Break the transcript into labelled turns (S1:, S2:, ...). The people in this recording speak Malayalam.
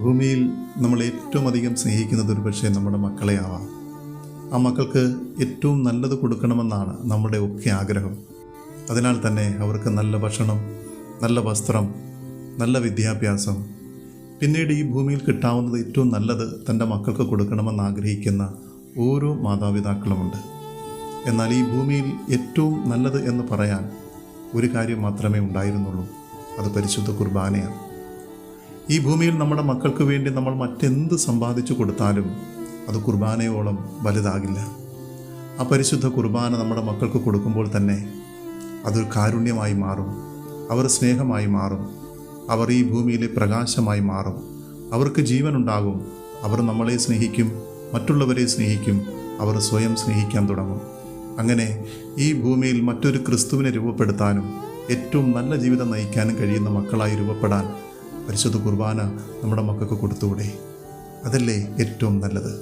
S1: ഭൂമിയിൽ നമ്മൾ ഏറ്റവും അധികം സ്നേഹിക്കുന്നത് ഒരു പക്ഷേ നമ്മുടെ മക്കളെ ആവാം. ആ മക്കൾക്ക് ഏറ്റവും നല്ലത് കൊടുക്കണമെന്നാണ് നമ്മുടെ ഒക്കെ ആഗ്രഹം. അതിനാൽ തന്നെ അവർക്ക് നല്ല ഭക്ഷണം, നല്ല വസ്ത്രം, നല്ല വിദ്യാഭ്യാസം, പിന്നീട് ഈ ഭൂമിയിൽ കിട്ടാവുന്നത് ഏറ്റവും നല്ലത് തൻ്റെ മക്കൾക്ക് കൊടുക്കണമെന്ന് ആഗ്രഹിക്കുന്ന ഓരോ മാതാപിതാക്കളുമുണ്ട്. എന്നാൽ ഈ ഭൂമിയിൽ ഏറ്റവും നല്ലത് എന്ന് പറയാൻ ഒരു കാര്യം മാത്രമേ ഉണ്ടായിരുന്നുള്ളൂ, അത് പരിശുദ്ധ കുർബാനയാണ്. ഈ ഭൂമിയിൽ നമ്മുടെ മക്കൾക്ക് വേണ്ടി നമ്മൾ മറ്റെന്ത് സമ്പാദിച്ചു കൊടുത്താലും അത് കുർബാനയോളം വലുതാകില്ല. ആ പരിശുദ്ധ കുർബാന നമ്മുടെ മക്കൾക്ക് കൊടുക്കുമ്പോൾ തന്നെ അതൊരു കാരുണ്യമായി മാറും, അവർ സ്നേഹമായി മാറും, അവർ ഈ ഭൂമിയിലെ പ്രകാശമായി മാറും, അവർക്ക് ജീവനുണ്ടാകും, അവർ നമ്മളെ സ്നേഹിക്കും, മറ്റുള്ളവരെ സ്നേഹിക്കും, അവർ സ്വയം സ്നേഹിക്കാൻ തുടങ്ങും. അങ്ങനെ ഈ ഭൂമിയിൽ മറ്റൊരു ക്രിസ്തുവിനെ രൂപപ്പെടുത്താനും ഏറ്റവും നല്ല ജീവിതം നയിക്കാനും കഴിയുന്ന മക്കളായി രൂപപ്പെടാൻ പരിശുദ്ധ കുർബാന നമ്മുടെ മക്കൾക്ക് കൊടുത്തുകൂടെ? അതല്ലേ ഏറ്റവും നല്ലത്?